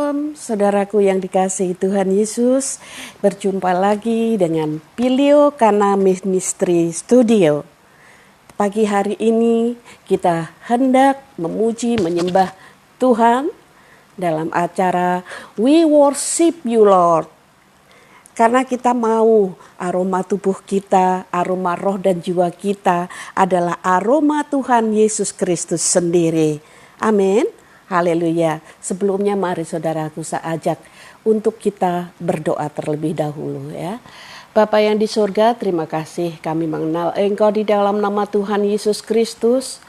Shalom, saudaraku yang dikasihi Tuhan Yesus. Berjumpa lagi dengan Pilio Kana Ministry Studio. Pagi hari ini kita hendak memuji, menyembah Tuhan dalam acara We Worship You Lord. Karena kita mau aroma tubuh kita, aroma roh dan jiwa kita adalah aroma Tuhan Yesus Kristus sendiri. Amin. Haleluya. Sebelumnya mari saudaraku saya ajak untuk kita berdoa terlebih dahulu ya. Bapa yang di surga, terima kasih kami mengenal Engkau di dalam nama Tuhan Yesus Kristus.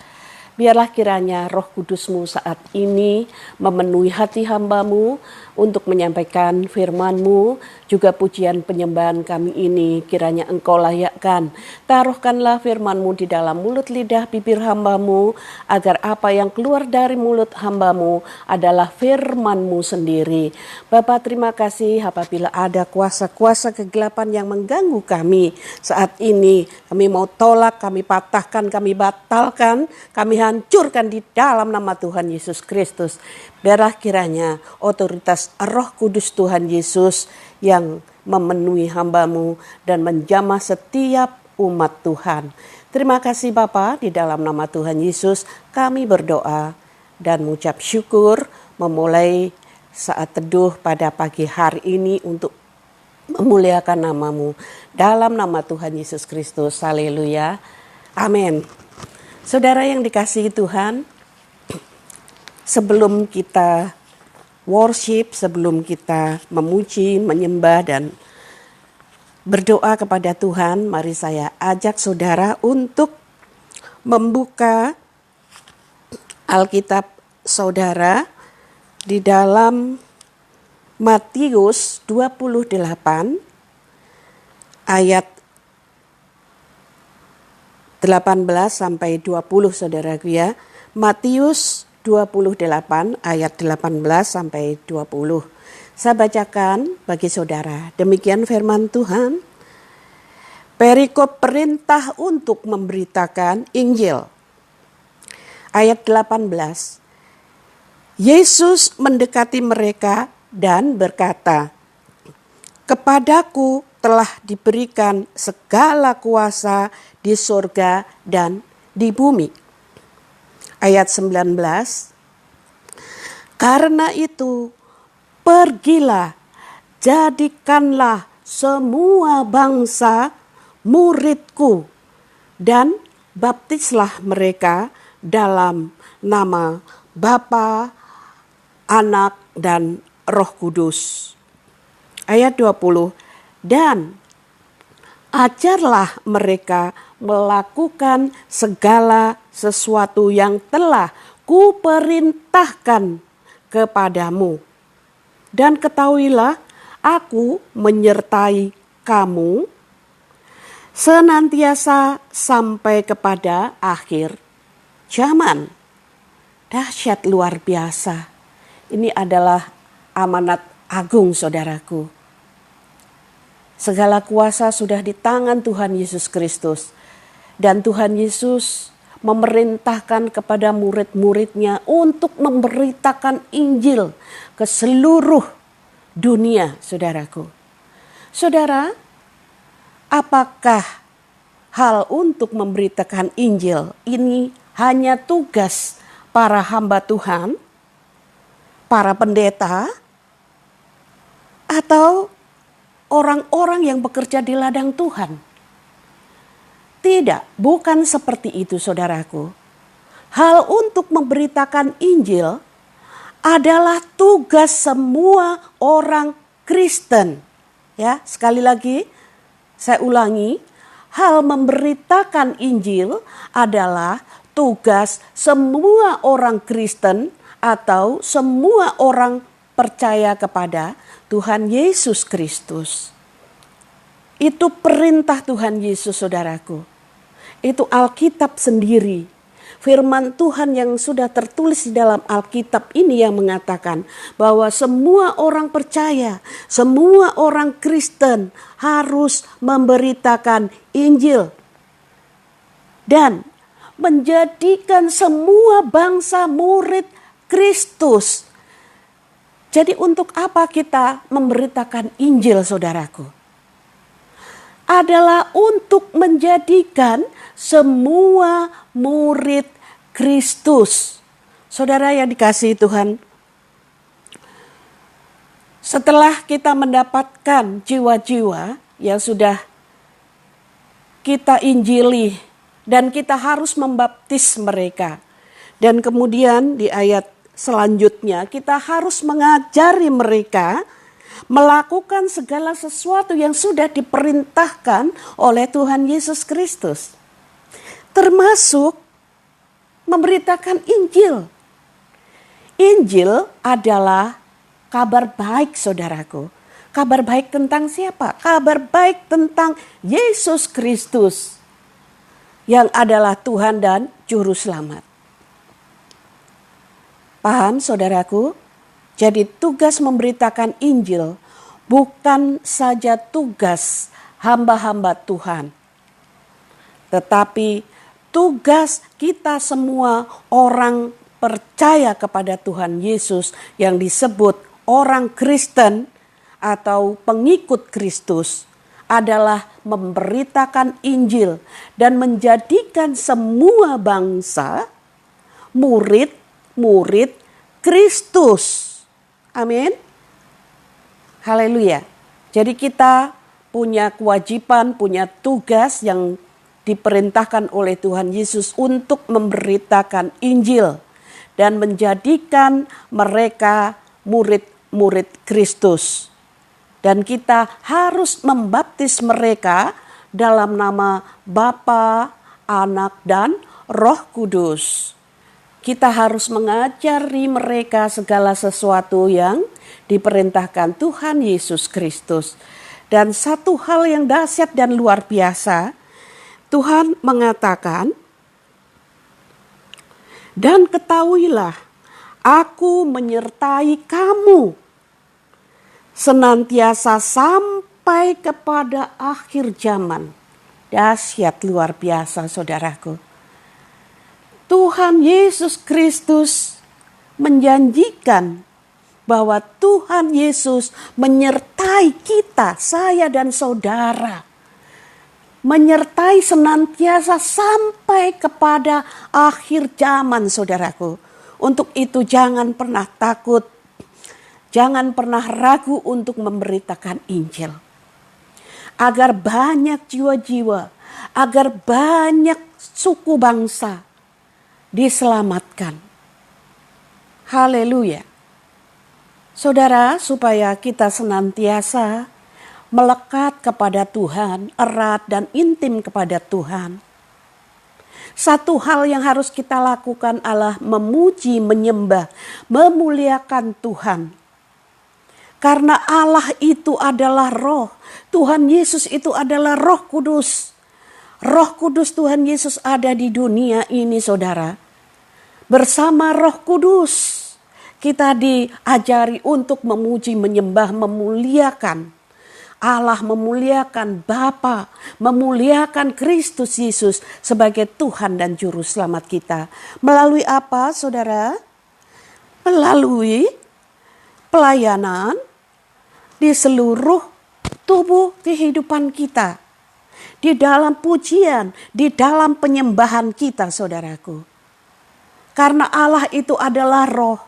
Biarlah kiranya Roh Kudus-Mu saat ini memenuhi hati hamba-Mu untuk menyampaikan firman-Mu, juga pujian penyembahan kami ini kiranya Engkau layakkan. Taruhkanlah firman-Mu di dalam mulut lidah bibir hamba-Mu, agar apa yang keluar dari mulut hamba-Mu adalah firman-Mu sendiri. Bapa, terima kasih apabila ada kuasa-kuasa kegelapan yang mengganggu kami saat ini. Kami mau tolak, kami patahkan, kami batalkan, kami hancurkan di dalam nama Tuhan Yesus Kristus. Biarlah kiranya otoritas Roh Kudus Tuhan Yesus yang memenuhi hamba-Mu dan menjamah setiap umat Tuhan. Terima kasih Bapa, di dalam nama Tuhan Yesus kami berdoa dan mengucap syukur memulai saat teduh pada pagi hari ini untuk memuliakan nama-Mu. Dalam nama Tuhan Yesus Kristus, haleluya, amin. Saudara yang dikasihi Tuhan, sebelum kita worship, sebelum kita memuji, menyembah dan berdoa kepada Tuhan, mari saya ajak saudara untuk membuka Alkitab saudara di dalam Matius 28 ayat 18 sampai 20 saudaraku ya. Matius 28 ayat 18 sampai 20. Saya bacakan bagi saudara. Demikian firman Tuhan. Perikop perintah untuk memberitakan Injil. Ayat 18. Yesus mendekati mereka dan berkata, "Kepadaku telah diberikan segala kuasa di surga dan di bumi." Ayat 19. Karena itu, pergilah, jadikanlah semua bangsa muridku dan baptislah mereka dalam nama Bapa, Anak, dan Roh Kudus. Ayat 20. Dan ajarlah mereka melakukan segala sesuatu yang telah kuperintahkan kepadamu. Dan ketahuilah, aku menyertai kamu senantiasa sampai kepada akhir zaman. Dahsyat luar biasa. Ini adalah amanat agung saudaraku. Segala kuasa sudah di tangan Tuhan Yesus Kristus. Dan Tuhan Yesus memerintahkan kepada murid-muridnya untuk memberitakan Injil ke seluruh dunia, saudaraku. Saudara, apakah hal untuk memberitakan Injil ini hanya tugas para hamba Tuhan, para pendeta, atau orang-orang yang bekerja di ladang Tuhan? Tidak, bukan seperti itu saudaraku. Hal untuk memberitakan Injil adalah tugas semua orang Kristen. Ya, sekali lagi saya ulangi, hal memberitakan Injil adalah tugas semua orang Kristen atau semua orang percaya kepada Tuhan Yesus Kristus. Itu perintah Tuhan Yesus saudaraku. Itu Alkitab sendiri. Firman Tuhan yang sudah tertulis di dalam Alkitab ini yang mengatakan bahwa semua orang percaya, semua orang Kristen harus memberitakan Injil. Dan menjadikan semua bangsa murid Kristus. Jadi untuk apa kita memberitakan Injil, saudaraku? Adalah untuk menjadikan semua murid Kristus. Saudara yang dikasihi Tuhan, setelah kita mendapatkan jiwa-jiwa yang sudah kita injili dan kita harus membaptis mereka. Dan kemudian di ayat selanjutnya kita harus mengajari mereka melakukan segala sesuatu yang sudah diperintahkan oleh Tuhan Yesus Kristus. Termasuk memberitakan Injil. Injil adalah kabar baik, saudaraku. Kabar baik tentang siapa? Kabar baik tentang Yesus Kristus yang adalah Tuhan dan Juru Selamat. Paham, saudaraku? Jadi tugas memberitakan Injil bukan saja tugas hamba-hamba Tuhan, tetapi tugas kita semua orang percaya kepada Tuhan Yesus yang disebut orang Kristen atau pengikut Kristus adalah memberitakan Injil dan menjadikan semua bangsa murid-murid Kristus. Amin. Haleluya. Jadi kita punya kewajiban, punya tugas yang diperintahkan oleh Tuhan Yesus untuk memberitakan Injil dan menjadikan mereka murid-murid Kristus. Dan kita harus membaptis mereka dalam nama Bapa, Anak, dan Roh Kudus. Kita harus mengajari mereka segala sesuatu yang diperintahkan Tuhan Yesus Kristus. Dan satu hal yang dahsyat dan luar biasa, Tuhan mengatakan, "Dan ketahuilah, Aku menyertai kamu senantiasa sampai kepada akhir zaman." Dahsyat luar biasa, saudaraku. Tuhan Yesus Kristus menjanjikan bahwa Tuhan Yesus menyertai kita, saya dan saudara. Menyertai senantiasa sampai kepada akhir zaman, saudaraku. Untuk itu jangan pernah takut, jangan pernah ragu untuk memberitakan Injil. Agar banyak jiwa-jiwa, agar banyak suku bangsa diselamatkan. Haleluya. Saudara, supaya kita senantiasa melekat kepada Tuhan, erat dan intim kepada Tuhan. Satu hal yang harus kita lakukan adalah memuji, menyembah, memuliakan Tuhan. Karena Allah itu adalah roh. Tuhan Yesus itu adalah Roh Kudus. Roh Kudus Tuhan Yesus ada di dunia ini, saudara. Bersama Roh Kudus kita diajari untuk memuji, menyembah, memuliakan Allah, memuliakan Bapa, memuliakan Kristus Yesus sebagai Tuhan dan Juru Selamat kita. Melalui apa, saudara? Melalui pelayanan di seluruh tubuh kehidupan kita. Di dalam pujian, di dalam penyembahan kita, saudaraku. Karena Allah itu adalah roh.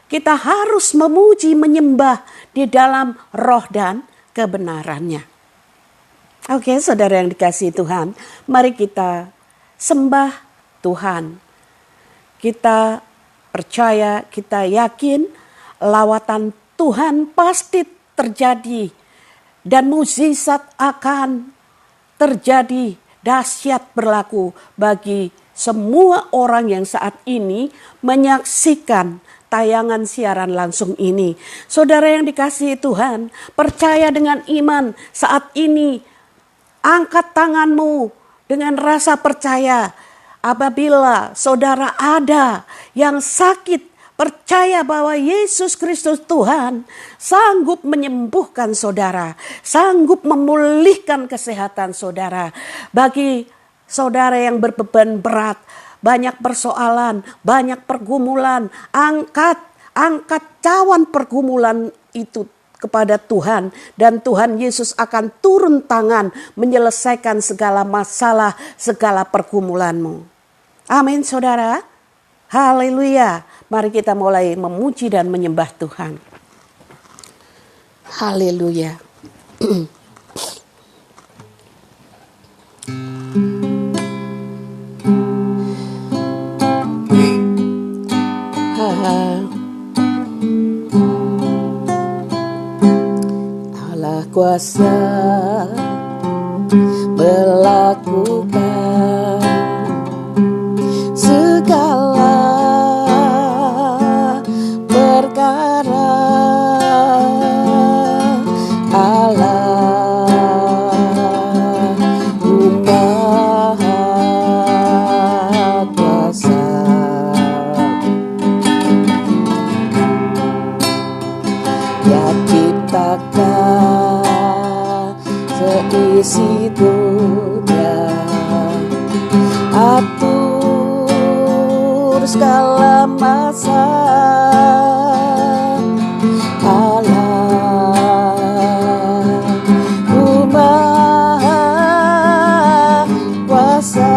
Kita harus memuji, menyembah di dalam roh dan kebenarannya. Oke, saudara yang dikasihi Tuhan, mari kita sembah Tuhan. Kita percaya, kita yakin lawatan Tuhan pasti terjadi dan mukjizat akan terjadi, dahsyat berlaku bagi semua orang yang saat ini menyaksikan tayangan siaran langsung ini. Saudara yang dikasihi Tuhan, percaya dengan iman saat ini. Angkat tanganmu dengan rasa percaya. Apabila saudara ada yang sakit, percaya bahwa Yesus Kristus Tuhan sanggup menyembuhkan saudara, sanggup memulihkan kesehatan saudara. Bagi saudara yang berbeban berat, banyak persoalan, banyak pergumulan, angkat angkat cawan pergumulan itu kepada Tuhan, dan Tuhan Yesus akan turun tangan menyelesaikan segala masalah, segala pergumulanmu. Amin, saudara. Haleluya. Mari kita mulai memuji dan menyembah Tuhan. Haleluya. Allah kuasa melakukan segala perkara. Seisi dunia, atur segala masa. Allah Maha Kuasa.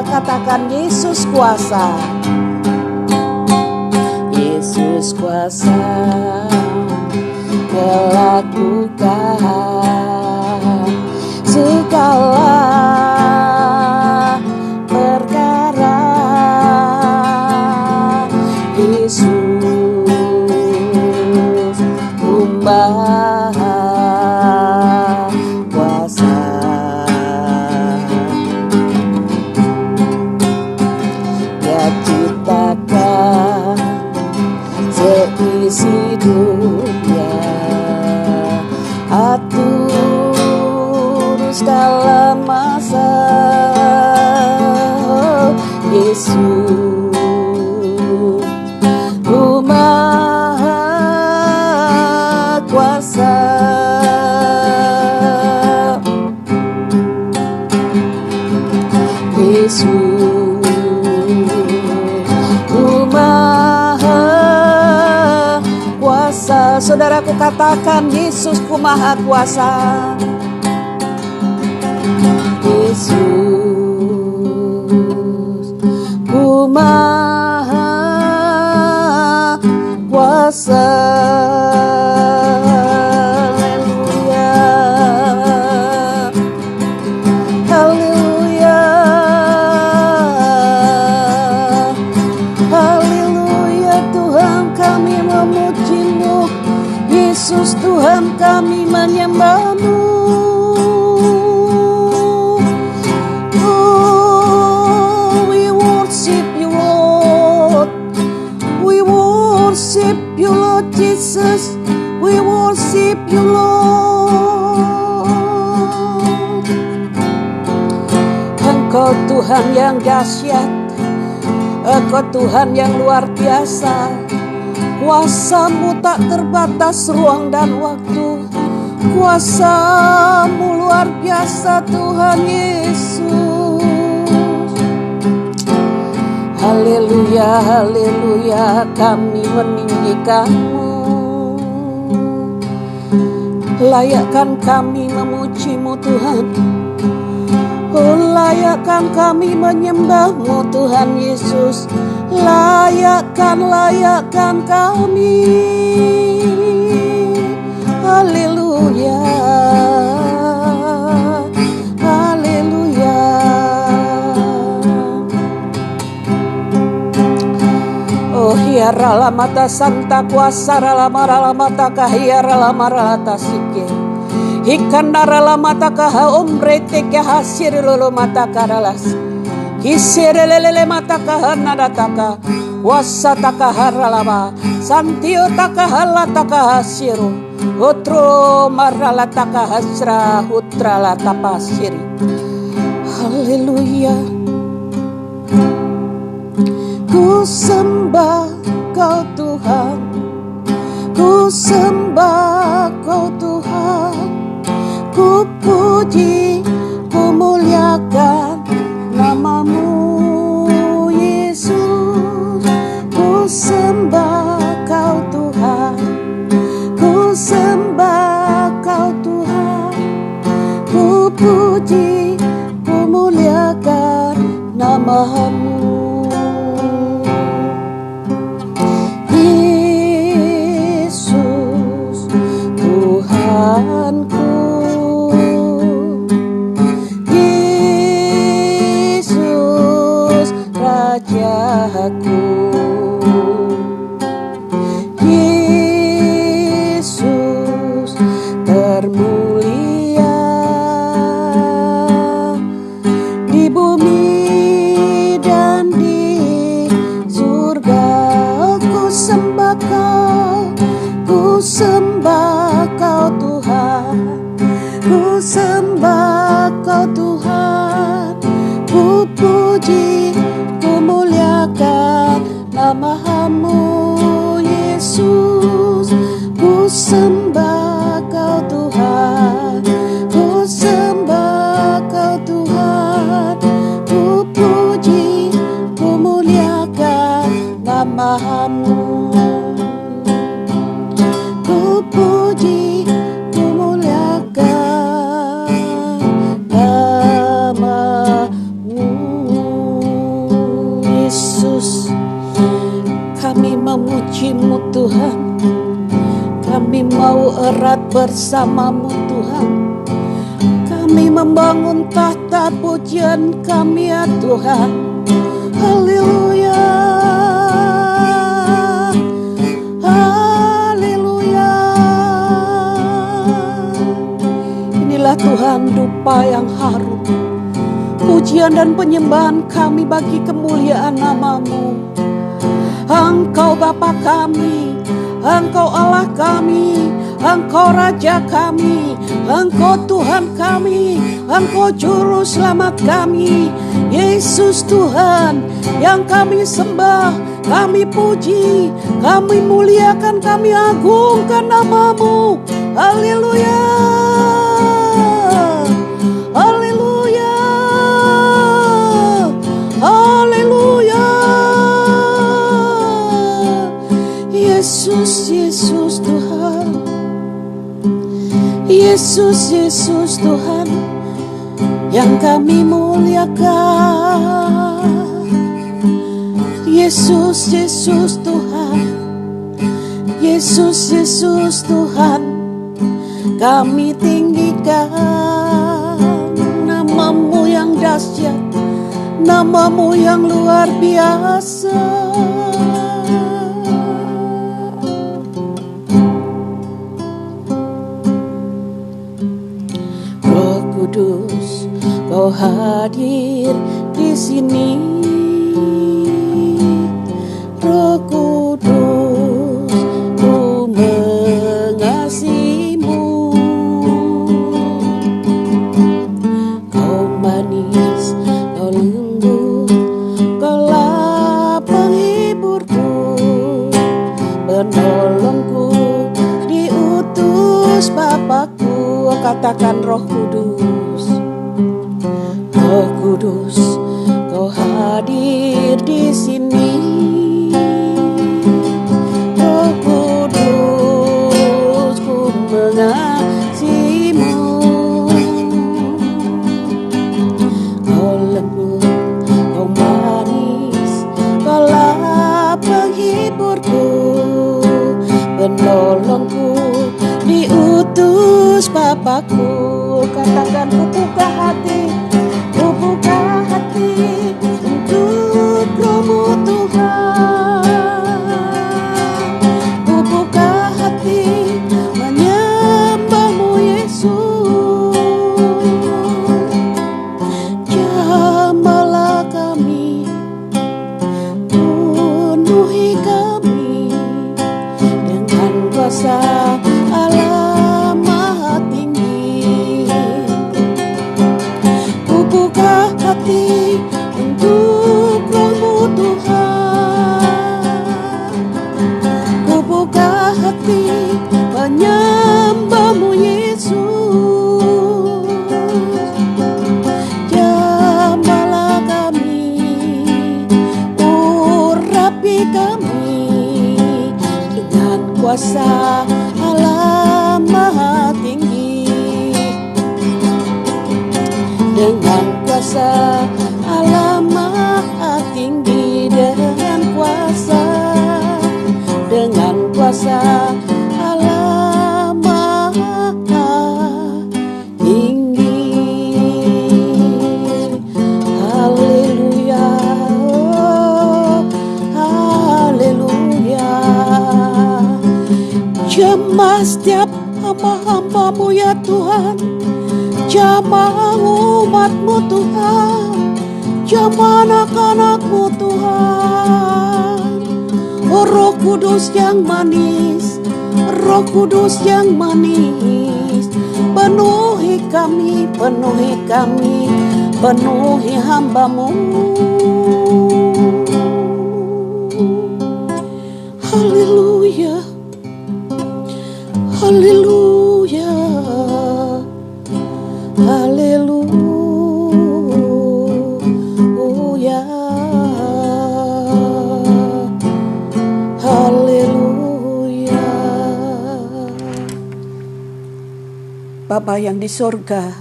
Katakan Yesus kuasa. Yesus kuasa melakukan segala perkara. Yesus Maha Kuasa. Dia ciptakan seisi dunia, atur segala masa. Yesus Maha Kuasa. Yesus Maha Kuasa. Saudaraku, katakan Yesusku Maha Kuasa. Yesus Maha Kuasa. Haleluya. Haleluya. Haleluya. Tuhan, kami memuji-Mu. Yesus, Tuhan, kami menyembah-Mu. Worship you, Lord Jesus. We worship you, Lord. Engkau Tuhan yang dahsyat, Engkau Tuhan yang luar biasa. Kuasa-Mu tak terbatas ruang dan waktu. Kuasa-Mu luar biasa, Tuhan Yesus. Haleluya, haleluya, kami meninggikan-Mu. Layakkan kami memuji-Mu, Tuhan. Oh, layakkan kami menyembah-Mu, Tuhan Yesus. Layakkan kami. Haleluya. Hiara mata santa kuasa rala mata kahiara la marata sike hikandara la mata kaha ombrete ke hasir lolo mata karalas hiserelele mata kaha nadataka wasa takahara lama santio takahalla takahasiru otro marala takahasra hutra la tapasiri. Haleluya. Ku sembah Kau Tuhan, ku sembah Kau Tuhan, ku puji, ku muliakan nama-Mu Yesus. Ku sembah Hambamu Yesus, ku sembah Kau Tuhan, ku sembah Kau Tuhan, ku puji, ku muliakan nama-Mu. Ku puji, ku muliakan nama-Mu. Yesus, kami memuji-Mu Tuhan, kami mau erat bersama-Mu Tuhan, kami membangun tahta pujian kami ya Tuhan. Haleluya, haleluya. Inilah Tuhan dupa yang harum, pujian dan penyembahan kami bagi kemuliaan nama-Mu. Engkau Bapa kami, Engkau Allah kami, Engkau Raja kami, Engkau Tuhan kami, Engkau Juru Selamat kami. Yesus Tuhan yang kami sembah, kami puji, kami muliakan, kami agungkan nama-Mu. Haleluya, haleluya, haleluya. Yesus, Yesus Tuhan, Yesus, Yesus Tuhan yang kami muliakan. Yesus, Yesus Tuhan, Yesus, Yesus Tuhan, kami tinggikan nama-Mu yang dahsyat, nama-Mu yang luar biasa. Kudus, Kau hadir di sini. Roh Kudus, ku mengasihi-Mu. Kau manis, Kau lembut, Kaulah penghiburku, penolongku, diutus Bapakku. Katakan Roh Kudus, Roh Kudus, Kau hadir di sini. Roh Kudus, ku mengasihi-Mu. Kau lembut, Kau manis, Kaulah penghiburku, penolongku, diutus Bapakku. Katakan ku buka hati, ku buka hati untuk Roh-Mu Tuhan. Ku buka hati menyembah-Mu Yesus. Jamahlah kami, penuhi kami dengan kuasa Allah Maha Tinggi. Ku buka hati untuk Roh-Mu Tuhan. Ku buka hati menyembah-Mu Yesus. Jamahlah kami, urapi kami dengan kuasa Allah Maha Tinggi. Dengan kuasa Allah Maha Tinggi, dengan kuasa Allah Maha Tinggi. Haleluya, haleluya. Jamah setiap hamba-hamba-Mu ya Tuhan, jamah umat-Mu Tuhan, jamah anak-anak-Mu Tuhan. Oh Roh Kudus yang manis, Roh Kudus yang manis, penuhi kami, penuhi kami, penuhi hamba-Mu. Haleluya, haleluya, haleluya, haleluya. Bapa yang di sorga,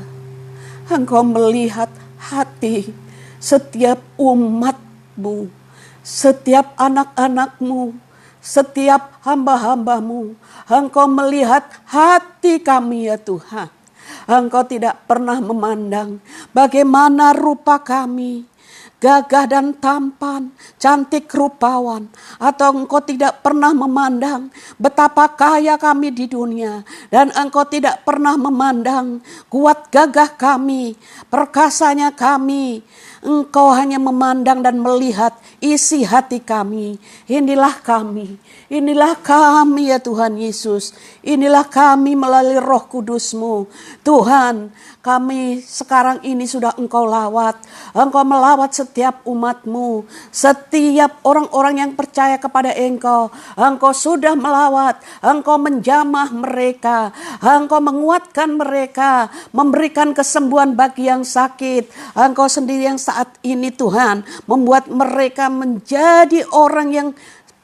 Engkau melihat hati setiap umat-Mu, setiap anak-anak-Mu, setiap hamba-hamba-Mu. Engkau melihat hati kami ya Tuhan. Engkau tidak pernah memandang bagaimana rupa kami, gagah dan tampan, cantik rupawan. Atau Engkau tidak pernah memandang betapa kaya kami di dunia. Dan Engkau tidak pernah memandang kuat gagah kami, perkasanya kami. Engkau hanya memandang dan melihat isi hati kami. Inilah kami ya Tuhan Yesus. Inilah kami melalui Roh Kudus-Mu. Tuhan, kami sekarang ini sudah Engkau lawat. Engkau melawat setiap umat-Mu, setiap orang-orang yang percaya kepada Engkau. Engkau sudah melawat, Engkau menjamah mereka, Engkau menguatkan mereka, memberikan kesembuhan bagi yang sakit. Engkau sendiri yang saat ini Tuhan membuat mereka menjadi orang yang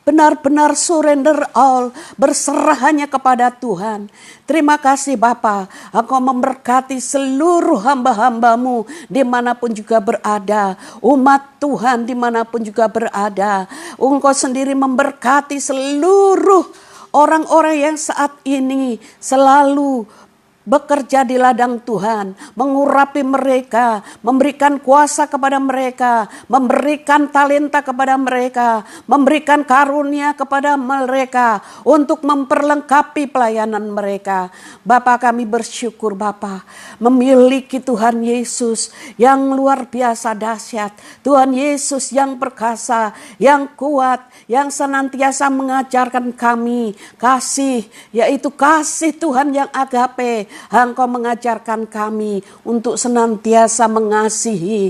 benar-benar surrender all, berserah hanya kepada Tuhan. Terima kasih Bapa, Engkau memberkati seluruh hamba-hamba-Mu dimanapun juga berada. Umat Tuhan dimanapun juga berada. Engkau sendiri memberkati seluruh orang-orang yang saat ini selalu bekerja di ladang Tuhan, mengurapi mereka, memberikan kuasa kepada mereka, memberikan talenta kepada mereka, memberikan karunia kepada mereka untuk memperlengkapi pelayanan mereka. Bapa, kami bersyukur Bapa, memiliki Tuhan Yesus yang luar biasa dahsyat, Tuhan Yesus yang perkasa, yang kuat, yang senantiasa mengajarkan kami kasih, yaitu kasih Tuhan yang agape. Engkau mengajarkan kami untuk senantiasa mengasihi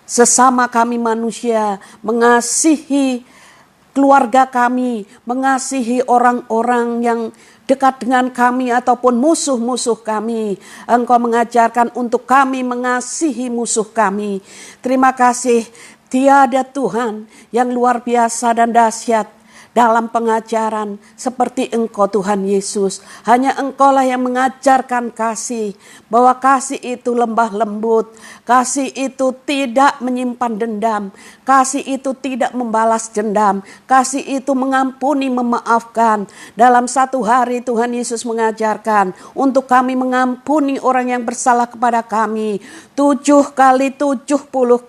sesama kami manusia, mengasihi keluarga kami, mengasihi orang-orang yang dekat dengan kami ataupun musuh-musuh kami. Engkau mengajarkan untuk kami mengasihi musuh kami. Terima kasih, tiada Tuhan yang luar biasa dan dahsyat dalam pengajaran seperti Engkau Tuhan Yesus. Hanya Engkaulah yang mengajarkan kasih, bahwa kasih itu lembah lembut, kasih itu tidak menyimpan dendam, kasih itu tidak membalas dendam, kasih itu mengampuni, memaafkan. Dalam satu hari Tuhan Yesus mengajarkan untuk kami mengampuni orang yang bersalah kepada kami 7 kali 70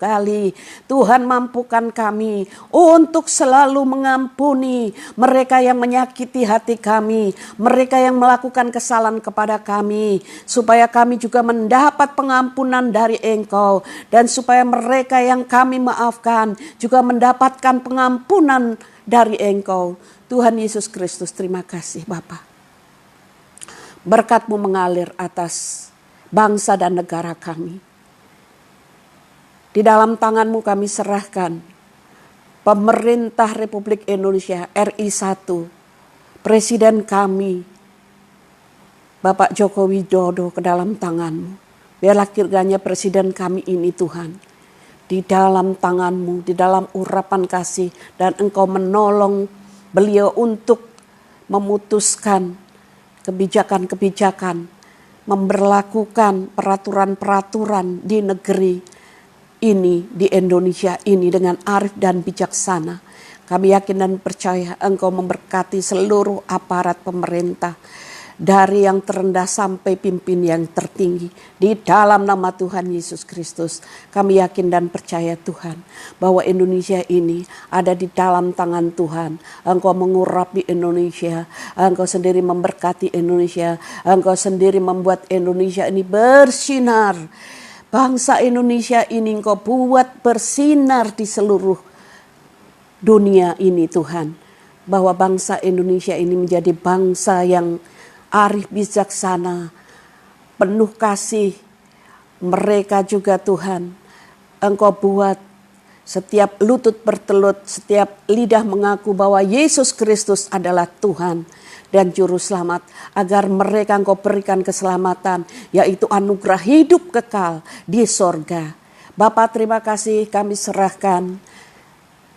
kali. Tuhan mampukan kami untuk selalu mengampuni mereka yang menyakiti hati kami, mereka yang melakukan kesalahan kepada kami, supaya kami juga mendapat pengampunan dari Engkau, dan supaya mereka yang kami maafkan juga mendapatkan pengampunan dari Engkau. Tuhan Yesus Kristus, terima kasih Bapa. Berkat-Mu mengalir atas bangsa dan negara kami. Di dalam tangan-Mu kami serahkan pemerintah Republik Indonesia RI 1, Presiden kami Bapak Joko Widodo ke dalam tangan-Mu. Biarlah kiranya Presiden kami ini Tuhan, di dalam tangan-Mu, di dalam urapan kasih, dan Engkau menolong beliau untuk memutuskan kebijakan-kebijakan, memberlakukan peraturan-peraturan di negeri ini, di Indonesia ini dengan arif dan bijaksana. Kami yakin dan percaya Engkau memberkati seluruh aparat pemerintah, dari yang terendah sampai pimpin yang tertinggi. Di dalam nama Tuhan Yesus Kristus, kami yakin dan percaya Tuhan, bahwa Indonesia ini ada di dalam tangan Tuhan. Engkau mengurapi Indonesia, Engkau sendiri memberkati Indonesia, Engkau sendiri membuat Indonesia ini bersinar. Bangsa Indonesia ini Engkau buat bersinar di seluruh dunia ini Tuhan. Bahwa bangsa Indonesia ini menjadi bangsa yang arif bijaksana, penuh kasih. Mereka juga Tuhan, Engkau buat Setiap lutut bertelut, setiap lidah mengaku bahwa Yesus Kristus adalah Tuhan dan Juru Selamat. Agar mereka Engkau berikan keselamatan, yaitu anugerah hidup kekal di sorga. Bapa, terima kasih, kami serahkan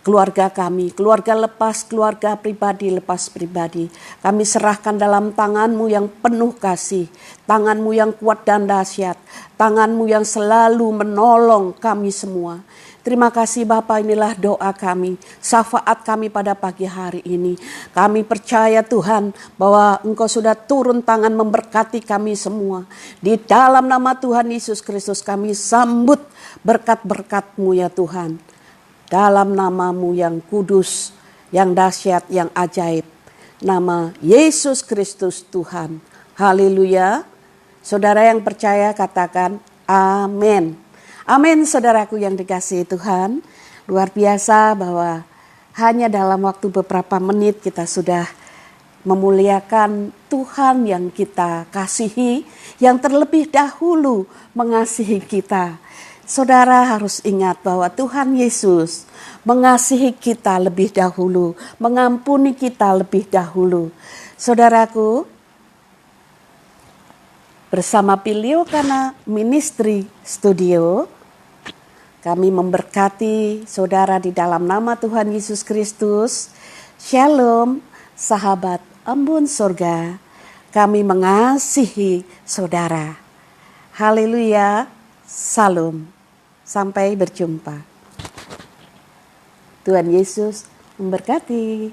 keluarga kami, keluarga lepas, keluarga pribadi lepas pribadi. Kami serahkan dalam tangan-Mu yang penuh kasih, tangan-Mu yang kuat dan dahsyat, tangan-Mu yang selalu menolong kami semua. Terima kasih Bapa, inilah doa kami, syafaat kami pada pagi hari ini. Kami percaya Tuhan bahwa Engkau sudah turun tangan memberkati kami semua. Di dalam nama Tuhan Yesus Kristus kami sambut berkat-berkat-Mu ya Tuhan. Dalam nama-Mu yang kudus, yang dahsyat, yang ajaib. Nama Yesus Kristus Tuhan. Haleluya. Saudara yang percaya katakan amin. Amin, saudaraku yang dikasihi Tuhan. Luar biasa bahwa hanya dalam waktu beberapa menit kita sudah memuliakan Tuhan yang kita kasihi, yang terlebih dahulu mengasihi kita. Saudara harus ingat bahwa Tuhan Yesus mengasihi kita lebih dahulu, mengampuni kita lebih dahulu. Saudaraku, bersama Pilio Kana Ministry Studio, kami memberkati saudara di dalam nama Tuhan Yesus Kristus. Shalom, sahabat embun surga. Kami mengasihi saudara. Haleluya, salam. Sampai berjumpa. Tuhan Yesus memberkati.